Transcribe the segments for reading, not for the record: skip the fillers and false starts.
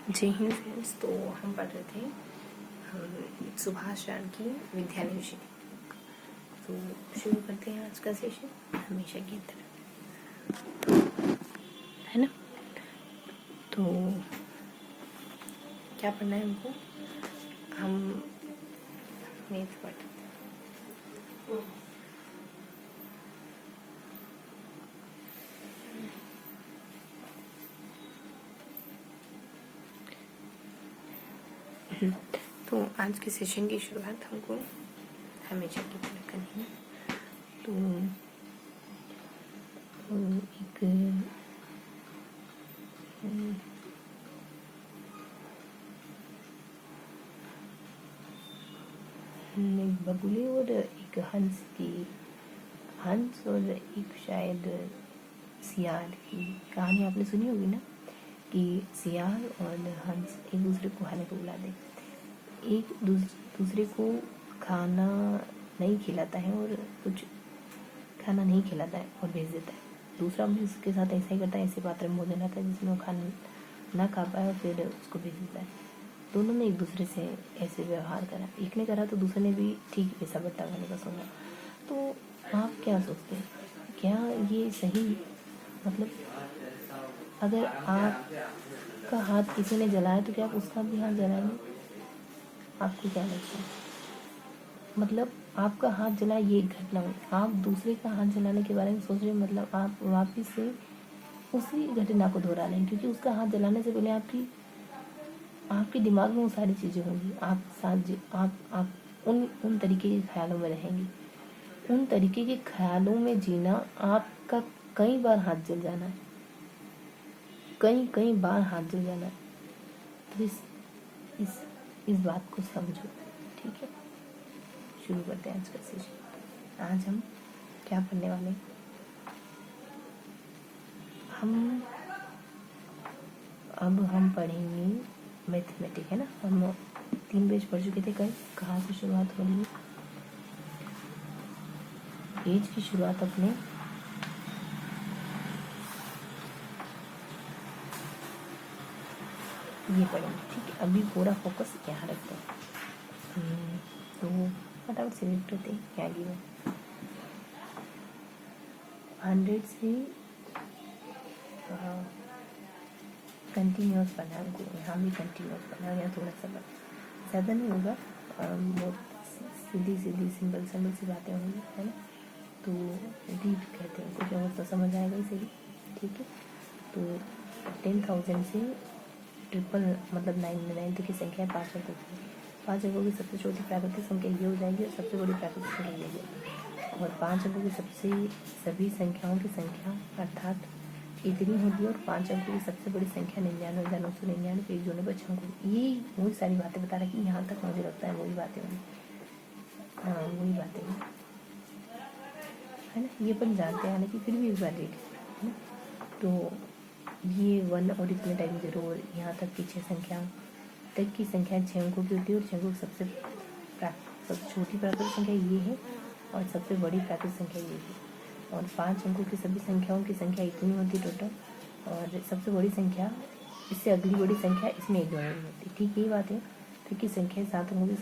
जय हिंद फ्रेंड्स। तो हम पढ़ रहे थे सुभाष जानकी विद्यालय विषय। तो शुरू करते हैं आज का सेशन हमेशा की तरह, है ना। तो क्या पढ़ना है हमको? हम मैथ पढ़ते हैं। तो आज के सेशन की शुरुआत हमको हमेशा की तरह करनी है। तो एक बगुले और एक हंस और एक शायद सियार की कहानी आपने सुनी होगी ना, कि सियार और हंस एक दूसरे को खाने को बुला दे। एक दूसरे को खाना नहीं खिलाता है और कुछ खाना नहीं खिलाता है और भेज देता है। दूसरा भी उसके साथ ऐसा ही करता है, ऐसे पात्र में भोजन आता है जिसमें वो खाना ना खा पाए और फिर उसको भेज देता है। दोनों ने एक दूसरे से ऐसे व्यवहार करा, एक ने करा तो दूसरे ने भी ठीक वैसा बर्ताव करने का सोचा। तो आप क्या सोचते हैं, क्या ये सही? मतलब अगर आपका हाथ किसी ने जलाया तो क्या आप उसका भी हाथ जलाएंगे? आपको क्या लगता है? मतलब आपका हाथ जला ये एक घटना हुई, आप दूसरे का हाथ जलाने के बारे में सोच रहे हैं, मतलब आप वापिस से उसी घटना को दोहरा रहे हैं, क्योंकि उसका हाथ जलाने से पहले आपके दिमाग में वो सारी चीज़ें होंगी। आप उन तरीके के ख्यालों में रहेंगी, उन तरीके के ख्यालों में जीना। आपका कई बार हाथ जल जाना है, कई बार हाथ जल जाना है। तो इस बात को समझो, ठीक है। शुरू करते हैं आज का सेशन। आज हम क्या पढ़ने वाले हैं? हम पढ़ेंगे मैथमेटिक, है ना। हम 3 पेज पढ़ चुके थे कल। कहाँ से शुरुआत हो रही है? पेज की शुरुआत अपने ये पढ़ेंगे, ठीक है। अभी पूरा फोकस यहाँ रखते हैं। तो फटाफट से लिख लेते हैं क्या गिवन। 100 से कंटिन्यूस पढ़ना है, यहाँ भी कंटिन्यूस पढ़ना है, यहाँ थोड़ा सा ज़्यादा नहीं होगा, बहुत सीधी सिंपल सी बातें होंगी, है ना। तो रीड कहते हैं, कुछ और तो समझ आएगा इसे भी, ठीक है। तो 10,000 से 999 की संख्या 5 अंकों की। 5 अंकों की सबसे छोटी प्राकृतिक संख्या ये हो जाएगी और सबसे बड़ी प्राकृतिक संख्या ये होगी। और 5 अंकों की सभी संख्याओं की संख्या अर्थात इतनी होगी, और 5 अंकों की सबसे बड़ी संख्या 99,999 एक जोड़ने पर 6 अंकों। ये वही सारी बातें बता रहा है कि यहाँ तक मुझे लगता है वही बातें होंगी, हाँ वही बातें हैं, है ना। ये अपन जानते हैं, हालांकि फिर भी एक बार रीड है ना। तो ये 1 और इतने टाइम 0 और यहाँ तक की 6 संख्या तक की संख्या 6 अंकों की होती है, और 6 अंकों की सबसे छोटी प्राकृतिक संख्या ये है और सबसे बड़ी प्राकृतिक संख्या ये है। और 5 अंकों की सभी संख्याओं की संख्या इतनी होती टोटल, और सबसे बड़ी संख्या इससे अगली बड़ी संख्या इसमें एक जोड़ने में होती, ठीक यही बात है। तो की संख्या 7 अंकों की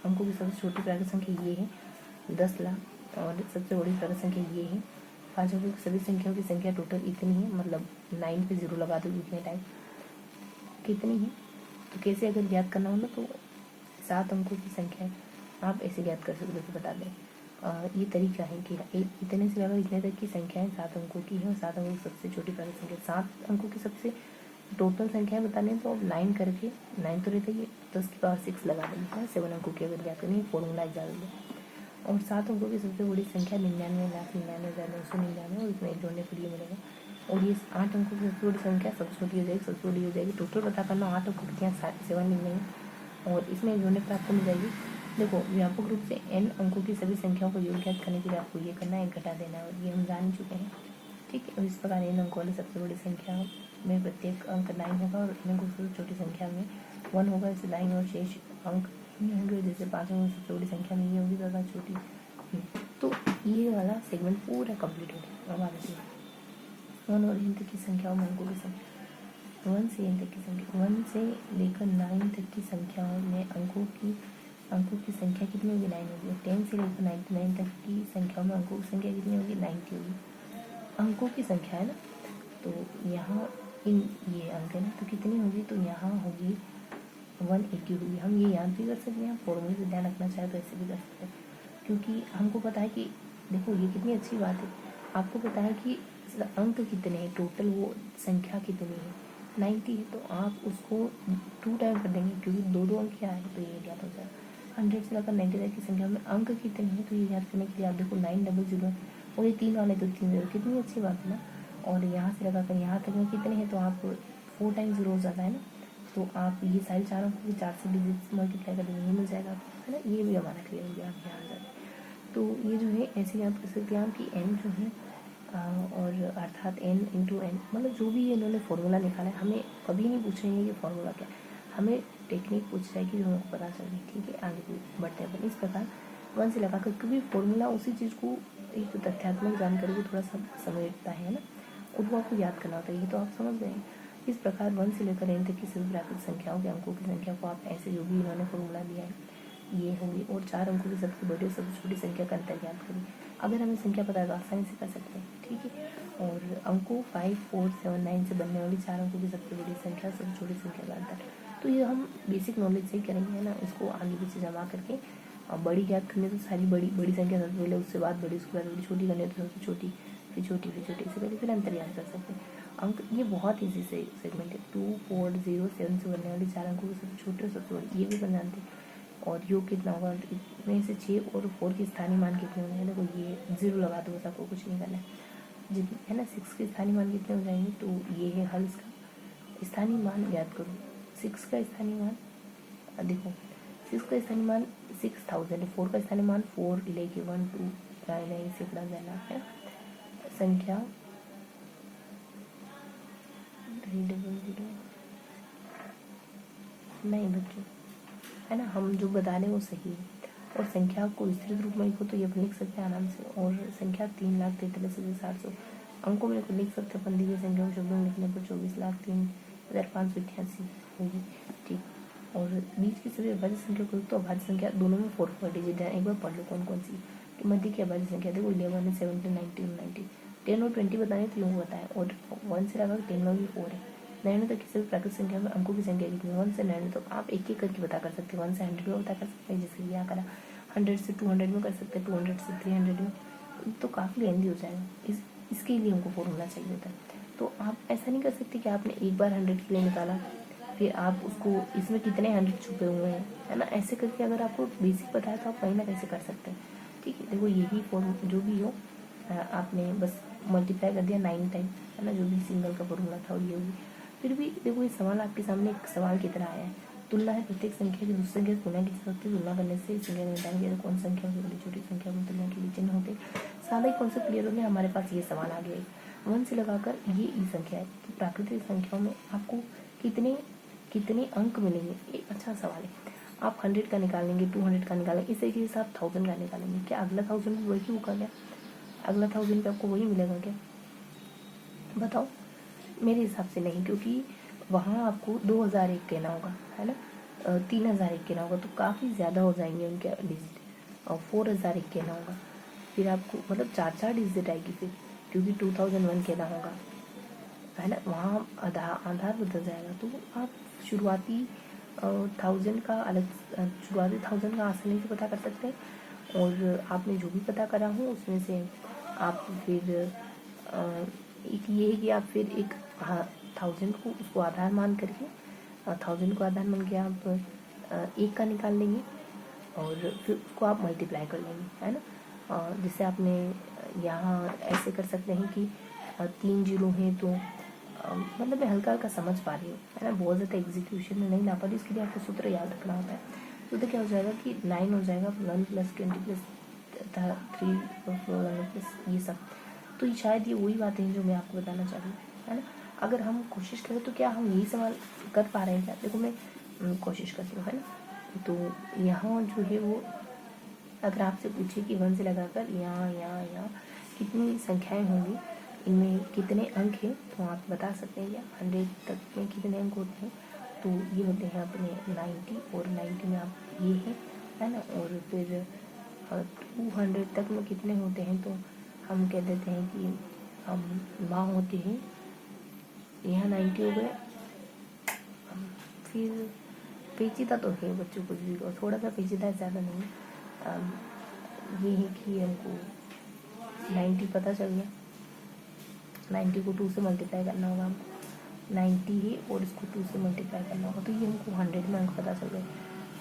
अंकों की सबसे छोटी प्राकृतिक संख्या ये है 10 लाख, और सबसे बड़ी प्राकृतिक संख्या ये है 5 अंकों की सभी संख्याओं की संख्या टोटल इतनी है, मतलब 9 पे 0 लगा दो इतने टाइम कितनी है। तो कैसे अगर ज्ञात करना हो ना, तो 7 अंकों की संख्या आप ऐसे ज्ञात कर सकते हो, बता दें। ये तरीका है कि इतने से लेकर इतने तक की संख्याएं 7 अंकों की है, और 7 अंकों की सबसे छोटी प्राकृतिक संख्या 7 अंकों की सबसे टोटल संख्याएं बताने तो अब 9 करके 9 तो रहते ही 10 की पावर 6 लगा देंगे, 7 अंकों की अगर ज्ञात करनी फॉर्मूला एग्जाम में। और 7 अंकों की सबसे बड़ी संख्या 99,99,999 और इसमें एक जोड़ने के लिए मिलेगा। और ये 8 अंकों की सबसे बड़ी संख्या सबसे छोटी हो जाएगी, टोटल पता करना 8 अंकों की 7 लिखने, और इसमें एक जोड़ने प्राप्त मिल जाएगी। देखो, व्यापक रूप से n अंकों की सभी संख्याओं को योग ज्ञात करने के लिए आपको ये करना है, घटा देना है, और ये हम जान चुके हैं, ठीक है। और इस प्रकार n अंकों वाली सबसे बड़ी संख्या में प्रत्येक अंक 9 होगा, और n अंकों की सबसे छोटी संख्या में 1 होगा, इसे 9 और शेष अंक होंगे। जैसे 5 अंकों की सबसे बड़ी संख्या में ये होगी ज़्यादा छोटी। तो ये वाला सेगमेंट पूरा कंप्लीट हो गया। अब आगे 1 और n तक की संख्याओं में अंकों की संख्या 1 से n तक की संख्या, 1 से लेकर 9 तक की संख्याओं में अंकों की संख्या कितनी होगी? 9 होगी। 10 से लेकर 99 तक की संख्याओं में अंकों की संख्या कितनी होगी? 90 होगी। अंकों की संख्या है ना, तो यहाँ इन ये अंक है ना, तो कितनी होगी? तो यहाँ होगी 180 होगी। हम ये याद भी कर सकते हैं, फॉर्मूले से ध्यान रखना चाहे तो ऐसे भी कर सकते हैं, क्योंकि हमको पता है कि देखो ये कितनी अच्छी बात है, आपको पता है कि अंक कितने हैं, टोटल वो संख्या कितनी है 90 है, तो आप उसको 2 टाइम कर देंगे, क्योंकि दो अंक क्या है, तो ये याद हो जाएगा। 100 से लेकर 90 तक की संख्या में अंक कितने हैं, तो ये याद करने के लिए आप देखो 900 और ये 3 वाले तो 3 0, कितनी अच्छी बात है ना। और यहाँ से लगाकर यहाँ तक में कितने हैं, तो आप 4 टाइम 0 हो जाता है ना, तो आप ये सारे चारों को 4 से डिजिट मल्टीप्लाई कर देंगे, ये मिल जाएगा आपको, है ना। ये भी हमारा क्लियर हो गया, आप यहाँ आ जाए। तो ये जो है ऐसे याद कर सकते हैं आप कि n जो है और अर्थात n इंटू एन, मतलब जो भी इन्होंने फॉर्मूला निकाला है, हमें कभी नहीं पूछ रही है कि फॉर्मूला क्या है, हमें टेक्निक पूछ रहा है कि जो हमको पता चल रही है। ठीक है, आगे बढ़ते हैं अपन। इस प्रकार 1 से लगाकर, क्योंकि फॉर्मूला उसी चीज़ को, एक तथ्यात्मक जानकारी को थोड़ा सा समेटता है ना, उसको आपको याद करना होता है, ये तो आप समझ गए। इस प्रकार 1 से लेकर n तक की सभी प्राकृतिक संख्याओं के अंकों की संख्या को आप ऐसे, जो भी इन्होंने फॉर्मूला दिया है ये होगी, और 4 अंकों की सबसे बड़ी और सबसे छोटी संख्या का अंतर ज्ञात करें। अगर हमें संख्या पता है तो आसानी से कर सकते हैं। ठीक है, और अंकों 5, 4, 7, 9 से बनने वाली 4 अंकों की सबसे बड़ी संख्या सबसे छोटी संख्या का अंतर, तो ये हम बेसिक नॉलेज से ही करेंगे, है ना। इसको आगे पीछे जमा करके बड़ी ज्ञात करनी तो सारी बड़ी संख्या सबसे पहले, उसके बाद बड़ी, उसके बाद बड़ी, छोटी करनी तो सबसे छोटी, फिर छोटी, फिर छोटी, इससे पहले फिर अंतर ज्ञात कर सकते हैं। अंक ये बहुत ईजी से सेगमेंट है। 2, 4, 0, 7 से बनने वाली 4 अंकों की सबसे छोटी और सबसे बड़ी, ये भी बन जानते हैं। और योग कितना होगा, इतने से 6 और 4 के स्थानीय मान कितने होंगे, देखो ये 0 लगा दो, बस आपको कुछ नहीं करना है, जितने है ना। 6 के स्थानीय मान कितने हो जाएंगे, तो ये है हल इसका। स्थानीय मान ज्ञात करो, 6 का स्थानीय मान देखो, 6 का स्थानीय मान 6000, 4 का स्थानीय मान 4 लेके 1 2 नहीं सैकड़ा जाना है। संख्या 300 नहीं बच्चों, है ना, हम जो बता रहे हैं वो सही है। और संख्या को विस्तृत रूप में लिखो तो ये अपन लिख सकते हैं आराम से। और संख्या 3,43,700 अंकों में लिख सकते हैं अपन, दी गई संख्या को शब्दों में लिखने पर 24,03,588 होगी। ठीक, और बीच की सभी अभाज्य संख्या को तो अभाज्य संख्या दोनों में 4 डिजिट है, एक बार पढ़ लो कौन कौन सी। कि मध्य की अभाज्य संख्या देखो 11 है, 17, 19 और 90, 10 और 20 बताने तो यूँ बताएं। और 1 से लगा 10 में भी 4 है। 9 तक की सभी प्राकृतिक संख्या में अंकों की संख्या कितनी है, 1 से 9 तो आप एक एक करके बता कर सकते हैं। 1 से 100 में बता कर सकते हैं, जैसे यहाँ करा। 100 से 200 में कर सकते हैं, 200 से 300 में, तो काफ़ी लेंदी हो जाएगा। इसके लिए हमको फॉर्मूला चाहिए होता है। तो आप ऐसा नहीं कर सकते कि आपने एक बार 100 के लिए निकाला, फिर आप उसको इसमें कितने 100 छुपे हुए हैं, है ना। ऐसे करके अगर आपको बेसिक पता है तो आप कहीं ना कैसे कर सकते हैं। ठीक है, देखो यही फॉर्म जो भी हो, आपने बस मल्टीप्लाई कर दिया 9 टाइम, है ना, जो भी सिंगल का फॉर्मूला था, और ये होगी। फिर भी देखो ये सवाल आपके सामने एक सवाल की तरह आया है, तुलना है प्रत्येक संख्या की दूसरी संख्या से तुलना की जा सकती है। तुलना करने से संख्या का निदान किया, कौन संख्या की बड़ी छोटी संख्या में तुलना के लिए चिन्ह होते, सादा ही कॉन्सेप्ट क्लियर हो गया। हमारे पास ये सवाल आ गया 1 से लगाकर ये ई संख्या है कि प्राकृतिक संख्याओं में आपको कितने कितने अंक मिलेंगे। एक अच्छा सवाल है। आप 100 का निकालेंगे, 200 का निकालेंगे, इस तरीके से आप 1000 का निकालेंगे, क्या अगला 1000 भी वही होगा क्या? अगला 1000 पे आपको वही मिलेगा क्या? बताओ। मेरे हिसाब से नहीं, क्योंकि वहाँ आपको 2001 कहना होगा, है ना, 3001 कहना होगा, तो काफ़ी ज़्यादा हो जाएंगे उनके डिजिट। और 4001 कहना होगा, फिर आपको मतलब 4 डिजिट आएगी फिर, क्योंकि 2001 कहना होगा, है ना। वहाँ आधार बदल जाएगा। तो आप शुरुआती 1000 का अलग, शुरुआती 1000 का आसानी से पता कर सकते हैं। और आपने जो भी पता करा हो उसमें से आप फिर एक ये है कि आप फिर एक 1000 को उसको आधार मान करके 1000 को आधार मान के आप 1 का निकाल लेंगे, और फिर उसको आप मल्टीप्लाई कर लेंगे, है ना। जैसे आपने यहाँ ऐसे कर सकते हैं कि 3 जीरो हैं, तो मतलब मैं हल्का हल्का समझ पा रही हूँ, है ना, बहुत ज़्यादा एग्जीक्यूशन में नहीं ला पा रही। इसके लिए आपको सूत्र याद रखना होता है। सूत्र क्या हो जाएगा कि 9 हो जाएगा, 1 + 20 + 3 + ये सब। तो शायद ये वही बातें हैं जो मैं आपको बताना चाह रही हूँ, है ना। अगर हम कोशिश करें तो क्या हम यही सवाल कर पा रहे हैं क्या? देखो मैं कोशिश करती हूँ, है ना। तो यहाँ जो है वो अगर आपसे पूछे कि 1 से लगाकर यहाँ कितनी संख्याएं होंगी, इनमें कितने अंक हैं तो आप बता सकते हैं क्या 100 तक में कितने अंक होते हैं, तो ये होते हैं अपने 90, और 90 में आप ये है ना। और फिर 200 तक में कितने होते हैं, तो हम कह देते हैं कि हम माँ होते हैं, यहाँ 90 हो गए। फिर पेचीदा तो है बच्चों को भी, और थोड़ा सा पेचीदा ज़्यादा नहीं है। ये है कि हमको 90 पता चल गया, 90 को 2 से मल्टीप्लाई करना होगा हमको, 90 है और इसको 2 से मल्टीप्लाई करना होगा, तो ये हमको 100 में अंक पता चल गए।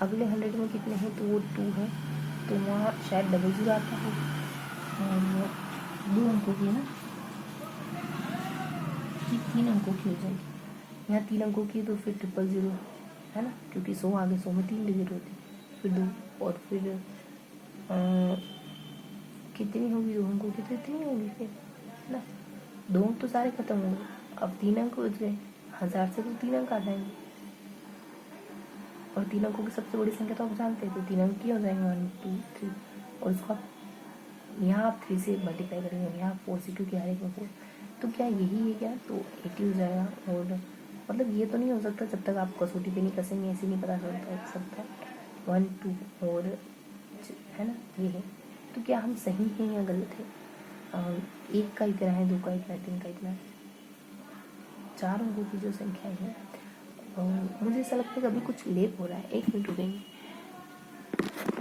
अगले 100 में कितने हैं, तो वो 2 है, तो वहाँ शायद डबल ज़ीरो आता है, और 2 अंकों की है ना, कि 3 अंकों की हो जाएगी। यहाँ 3 अंकों की तो फिर 000 है ना, क्योंकि 100 आगे 100 में 3 डिजिट होती है, फिर 2, और फिर कितनी होगी 2 अंकों की, तो इतनी होगी फिर है ना। 2 अंक तो सारे खत्म हो गए, अब 3 अंक बच गए, 1000 से तो 3 अंक आ जाएंगे, और 3 अंकों की सबसे बड़ी संख्या तो आप जानते हैं, तो 3 अंक की हो जाएंगे 1 2 3, और इसको आप यहाँ आप 3 से मल्टीप्लाई करेंगे, यहाँ 4 से, क्योंकि हर एक में 4, तो क्या यही है क्या, तो 80 हो जाएगा। और मतलब ये तो नहीं हो सकता जब तक आप कसौटी पे नहीं कसेंगे, ऐसे नहीं पता सकता 1 2 और है ना, ये है। तो क्या हम सही हैं या गलत है, 1 का इतना है, 2 का इतना है, 3 का इतना है, 4 अंकों की जो संख्या है। मुझे ऐसा लगता है कि अभी कुछ लेप हो रहा है, 1 मिनट रुकेंगे,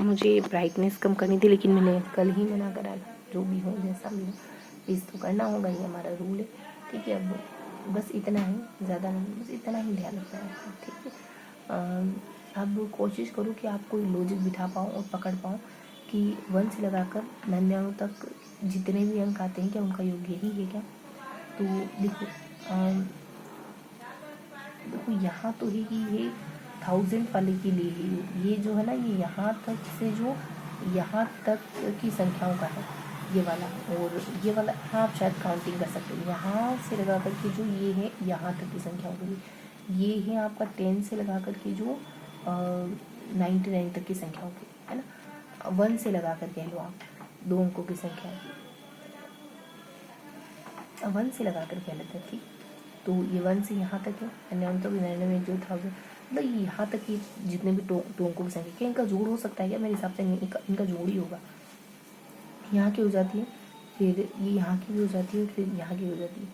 मुझे ब्राइटनेस कम करनी थी, लेकिन मैंने कल ही मना करा, जो भी हो जैसा भी हो प्लीज़ तो करना होगा, ये हमारा रूल है, ठीक है। अब बस इतना ही, ज़्यादा नहीं, बस इतना ही ध्यान रखना है, ठीक है। अब कोशिश करो कि आप कोई लॉजिक बिठा पाओ और पकड़ पाओ कि 1 से लगाकर 99 तक जितने भी अंक आते हैं क्या उनका योग यही है क्या। तो देखो देखो यहाँ तो है कि ये 1000 वाले के लिए ही, ये जो है ना, ये यहाँ तक से जो यहाँ तक की संख्याओं का है ये वाला, और ये वाला हाँ आप शायद काउंटिंग कर सकते हो, यहाँ से लगा कर के जो ये है यहाँ तक की संख्याओं के लिए, ये है आपका 10 से लगा कर के जो 99 तक की संख्याओं की है ना। 1 से लगा कर कह लो आप 2 अंकों की संख्या, 1 से लगा कर कह लेते हैं, ठीक। तो ये 1 से यहाँ तक है, 99 तक, 99 जो 1000, मतलब यहाँ तक की जितने भी 2 अंकों की संख्या, क्या इनका जोड़ हो सकता है क्या, मेरे हिसाब से नहीं, इनका जोड़ ही होगा। यहाँ की हो जाती है, फिर ये यहाँ की भी हो जाती है, फिर यहाँ की हो जाती है,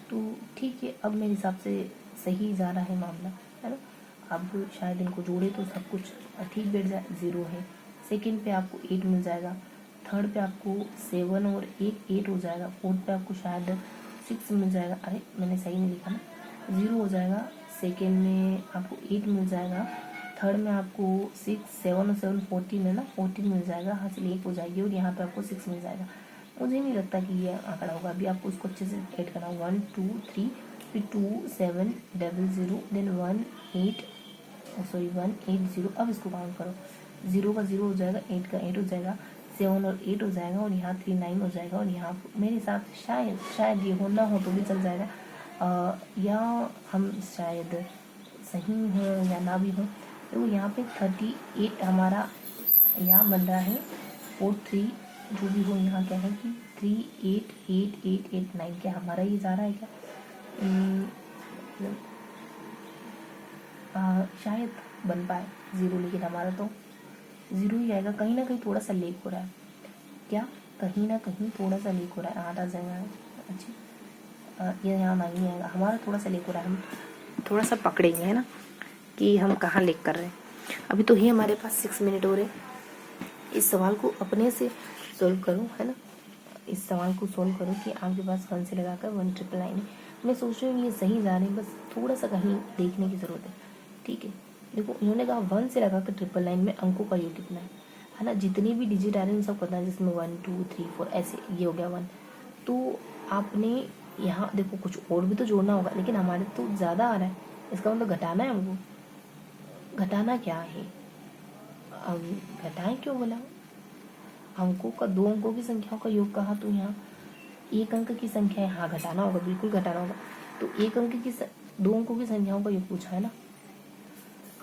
तो ठीक है। अब मेरे हिसाब से सही जा रहा है मामला, है ना। अब शायद इनको जोड़े तो सब कुछ ठीक बैठ जाए। 0 है, सेकंड पे आपको 8 मिल जाएगा, थर्ड पे आपको 7 और 8 हो जाएगा, फोर्थ पे आपको शायद 6 मिल जाएगा, अरे मैंने सही नहीं लिखा ना, 0 हो जाएगा, सेकेंड में आपको 8 मिल जाएगा, थर्ड में आपको 6 7 और 7 14 है ना, 14 मिल जाएगा, हासिल 1 हो जाएगी, और यहाँ पे आपको 6 मिल जाएगा। मुझे नहीं लगता कि ये आंकड़ा होगा, अभी आपको उसको अच्छे से ऐड करना, 1 2 3 फिर 2 7 00 देन 1 8 0, अब इसको काउंट करो, 0 का 0 हो जाएगा, 8 का 8 हो जाएगा, 7 और 8 हो जाएगा, और यहाँ 3 9 हो जाएगा, और यहाँ मेरे हिसाब से शायद ये हो ना हो तो भी चल जाएगा, या हम शायद सही हो या ना भी हो। तो यहाँ पे 38 हमारा यहाँ बन रहा है, और 3 जो भी हो यहाँ क्या है कि 3 8 8 8 8 9, क्या हमारा ये जा रहा है क्या, शायद बन पाए 0, लेकिन हमारा तो 0 ही आएगा। कहीं ना कहीं थोड़ा सा लीक हो रहा है, क्या कहीं ना कहीं थोड़ा सा लीक हो रहा है, 8 आ जाएगा, अच्छा ये यहाँ नहीं आएगा, हमारा थोड़ा सा लीक हो रहा है, हम थोड़ा सा पकड़ेंगे है ना कि हम कहाँ लीक कर रहे हैं। अभी तो ही हमारे पास 6 मिनट हो रहे, इस सवाल को अपने से सोल्व करो, है ना, इस सवाल को सोल्व करो कि आपके पास 1 से लगाकर 1,999 है। मैं सोच रही हूँ ये सही जा रहे हैं, बस थोड़ा सा कहीं देखने की ज़रूरत है, ठीक है। देखो इन्होंने कहा 1 से लगाकर 999 में अंकों का योग कितना है ना, जितने भी डिजिट आ रहे हैं उन सब करना है, जिसमें 1 2 3 4 ऐसे, ये हो गया 1। तो आपने यहाँ देखो कुछ और भी तो जोड़ना होगा, लेकिन हमारे तो ज़्यादा आ रहा है, इसका मतलब घटाना है हमको। घटाना क्या है, घटाएं क्यों बोला, अंकों का 2 अंकों की संख्याओं का योग कहा, तो यहाँ 1 अंक की संख्या है, हाँ घटाना होगा, बिल्कुल घटाना होगा। तो 1 अंक की 2 अंकों की संख्याओं का योग पूछा है ना,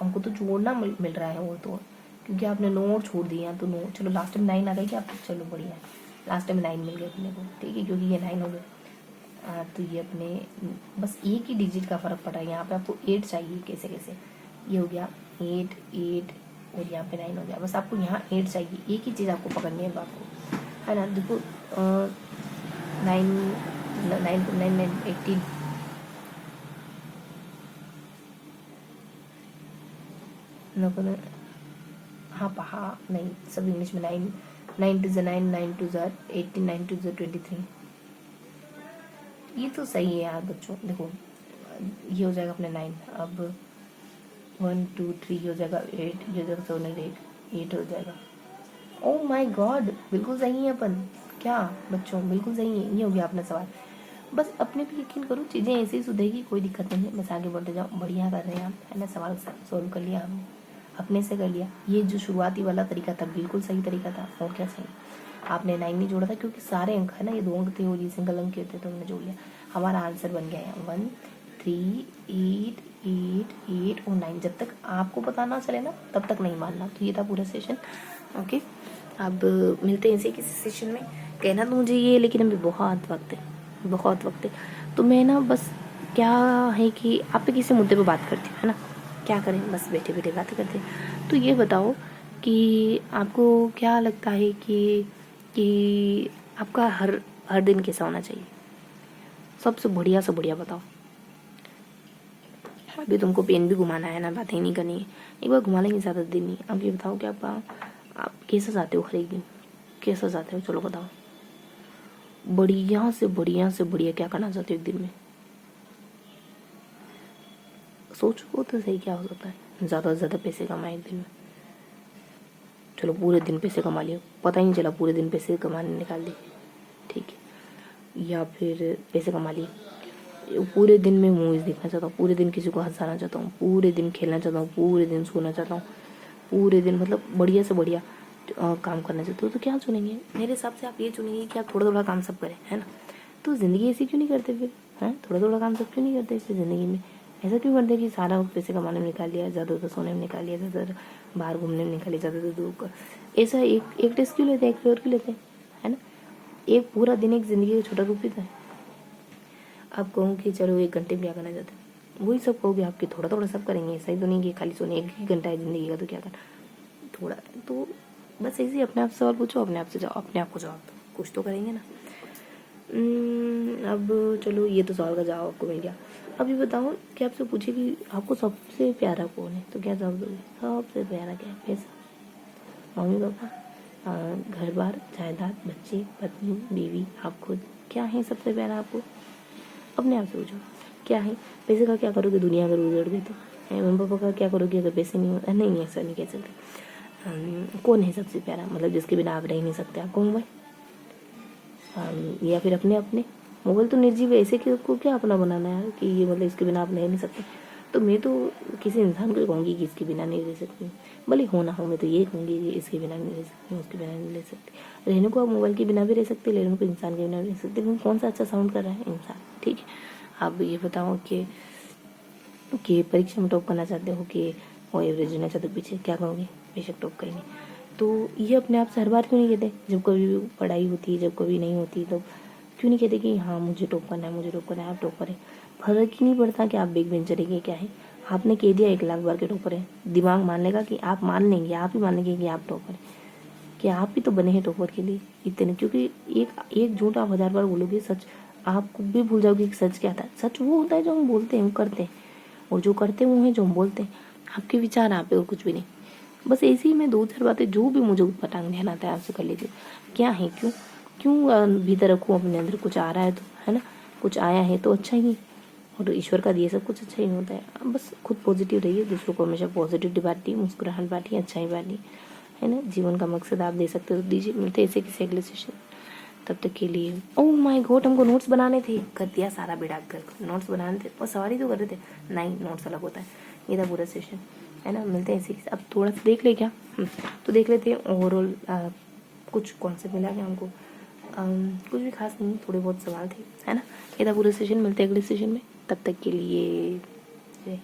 हमको तो जोड़ना मिल रहा है, और तो क्योंकि आपने 9 और छोड़ दिया, तो 9 चलो लास्ट में 9 आ गई क्या, चलो बढ़िया है, लास्ट में 9 मिल गया अपने को, ठीक है, क्योंकि ये 9 हो गया। तो ये अपने बस एक ही डिजिट का फ़र्क पड़ रहा है। यहाँ पे आपको 8 चाहिए, कैसे कैसे ये हो गया 8 8 और यहाँ पे 9 हो गया। बस आपको यहाँ 8 चाहिए, एक ही चीज़ आपको पकड़नी है आपको, है ना। देखो 9 9 9 9 18 नको, हाँ पहा नहीं, सब इंग्लिश में। 9 9 टू ज़ 9 9 टू ज़ 18 9 टू ज़ 23। ये तो सही है यार बच्चों। देखो ये हो जाएगा अपने 9, अब 1 2 3 हो जाएगा 8, ये हो जाएगा 7 और 8 हो जाएगा। ओह माय गॉड, बिल्कुल सही है अपन, क्या बच्चों बिल्कुल सही है। ये हो गया अपना सवाल। बस अपने पे यकीन करो, चीज़ें ऐसे ही सुधरेगी, कोई दिक्कत नहीं है। बस आगे बढ़ते जाओ, बढ़िया कर रहे हैं आप, है ना। सवाल सॉल्व कर लिया हमने, अपने से कर लिया। ये जो शुरुआती वाला तरीका था बिल्कुल सही तरीका था, और क्या सही। आपने 9 नहीं जोड़ा था क्योंकि सारे अंक है ना, ये 2 अंक थे और ये सिंगल अंक के थे, तो हमने जोड़ लिया। हमारा आंसर बन गया है 1 3 8 8 8 और 9। जब तक आपको पता ना चले ना तब तक नहीं मानना। तो ये था पूरा सेशन। ओके, अब मिलते हैं इसे किसी सेशन में। कहना तो मुझे ये है, लेकिन अभी बहुत वक्त है, बहुत वक्त है। तो मैं ना बस क्या है कि आप पे किसी मुद्दे पे बात करती हूँ, है ना। क्या करें, बस बैठे बैठे बातें करते हैं। तो ये बताओ कि आपको क्या लगता है कि आपका हर हर दिन कैसा होना चाहिए, सबसे बढ़िया से बढ़िया बताओ। अभी तुमको पेन भी घुमाना है ना, बातें नहीं करनी है, एक बार घुमा लेंगे, ज़्यादा दिन नहीं। अब ये बताओ कि आप कैसे चाहते हो हर एक दिन, कैसा चाहते हो, चलो बताओ। बढ़िया से बढ़िया से बढ़िया क्या करना चाहते हो एक दिन में, सोचो तो सही क्या हो सकता है। ज़्यादा से ज़्यादा पैसे कमाए एक दिन में, चलो पूरे दिन पैसे कमा लिया, पता ही नहीं चला पूरे दिन पैसे कमाने निकाल दिए, ठीक है। या फिर पैसे कमा लिए, पूरे दिन में मूवीज़ देखना चाहता हूँ, पूरे दिन किसी को हंसाना चाहता हूँ, पूरे दिन खेलना चाहता हूँ, पूरे दिन सोना चाहता हूँ, पूरे दिन मतलब बढ़िया से बढ़िया काम करना चाहते हो। तो क्या चुनेंगे? मेरे हिसाब से आप ये चुनेंगे कि आप थोड़ा थोड़ा काम सब करें, है ना। तो ज़िंदगी ऐसी क्यों नहीं करते फिर, हैं? थोड़ा थोड़ा काम सब क्यों नहीं करते फिर ज़िंदगी में? ऐसा क्यों करते कि सारा वक्त पैसे कमाने में निकाल लिया, ज़्यादातर सोने में निकाल लिया, ज़्यादातर बाहर घूमने में निकाल लिया, ज़्यादातर दूर ऐसा एक टेस्ट क्यों लेते हैं, एक फेवर क्यों लेते हैं, है ना। एक पूरा दिन एक ज़िंदगी का छोटा रूप ही था। आप कहो कि चलो 1 घंटे में क्या करना चाहते हैं, वही सब कहोगे आपके थोड़ा थोड़ा सब करेंगे। ऐसा ही तो नहीं कि खाली सोने 1 घंटा है ज़िंदगी का, तो क्या करना थोड़ा। तो बस ऐसे ही अपने आप से सवाल पूछो, अपने आप से जाओ, अपने आप को जवाब दो, कुछ तो करेंगे ना। अब चलो ये तो सवाल का जवाब आपको मिल गया। अब ये बताओ कि आपसे पूछे कि आपको सबसे प्यारा कौन है, तो क्या जवाब दोगे? सबसे प्यारा क्या है? पैसा, मम्मी पापा, घर बार, जायदाद, बच्चे, पत्नी, बीवी, आप खुद, क्या है सबसे प्यारा आपको? अपने आप से पूछो क्या है। पैसे का क्या करोगे दुनिया अगर उजड़ गई तो, मम्मी पापा का क्या करोगे अगर पैसे नहीं हो? नहीं, ऐसा नहीं कह सकते। कौन है सबसे प्यारा, मतलब जिसके बिना आप रह नहीं सकते, आपको मोबाइल, या फिर अपने अपने मोबाइल तो निर्जीव है, ऐसे को क्या अपना बनाना है कि ये मतलब इसके बिना आप रह नहीं सकते। तो मैं तो किसी इंसान को कहूँगी कि इसके बिना नहीं रह सकती, भले हो ना हो, मैं तो ये कहूँगी कि इसके बिना नहीं रह सकती, उसके बिना नहीं रह सकती। रहने को आप मोबाइल के बिना भी रह सकते, रहने को इंसान के बिना भी रह सकते, लेकिन कौन सा अच्छा साउंड कर रहा है? इंसान, ठीक है। आप ये बताओ कि परीक्षा में टॉप करना चाहते हो कि वो एवरेज होना चाहते हो, पीछे क्या करोगे? बेशक टॉप करेंगे। तो ये अपने आप से हर बार क्यों नहीं कहते, जब कभी भी पढ़ाई होती है, जब कभी नहीं होती, तो क्यों नहीं कहते कि हाँ मुझे टॉप करना है, मुझे टॉप करना है, आप टॉप करें। फर्क ही नहीं पड़ता कि आप बैक बेंचर है क्या है। आपने कह दिया 1 लाख बार के टॉपर है, दिमाग मान लेगा कि आप मान लेंगे, आप ही मान लेंगे कि आप टॉपर है, कि आप ही तो बने हैं टॉपर के लिए इतने। क्योंकि एक झूठ आप 1000 बार बोलोगे, सच आप भी भूल जाओगे कि सच क्या था। सच वो होता है जो हम बोलते हैं, हम करते हैं, और जो करते हैं वो है जो हम बोलते हैं। आपके विचार आप पे और कुछ भी नहीं। बस ऐसे ही मैं 2-4 बातें जो भी मुझे पटांग ध्यान आता है आपसे कर लेती हूँ। क्या है, क्यों क्यों भीतर रखूँ अपने अंदर, कुछ आ रहा है तो, है ना, कुछ आया है तो अच्छा ही, और ईश्वर का दिए सब कुछ अच्छा ही होता है। बस खुद पॉजिटिव रहिए, दूसरों को हमेशा पॉजिटिव बांटिए, मुस्कुराहट बांटिए, अच्छा ही बांटिए, है ना। जीवन का मकसद आप दे सकते हो तो दीजिए। मिलते ऐसे किसी अगले सेशन, तब तक के लिए। ओह माय गॉड, हमको नोट्स बनाने थे, कर दिया सारा बेड़ा कर। नोट्स बनाने थे और सवारी तो कर रहे थे, नहीं नोट्स अलग होता है। ये था पूरा सेशन, है ना। मिलते हैं ऐसे। अब थोड़ा सा देख ले क्या, तो देख लेते हैं ओवरऑल कुछ कॉन्सेप्ट मिला क्या हमको। कुछ भी खास नहीं, थोड़े बहुत सवाल थे, है ना। ये था पूरा सेशन, मिलते हैं अगले सेशन में, तब तक के लिए जय।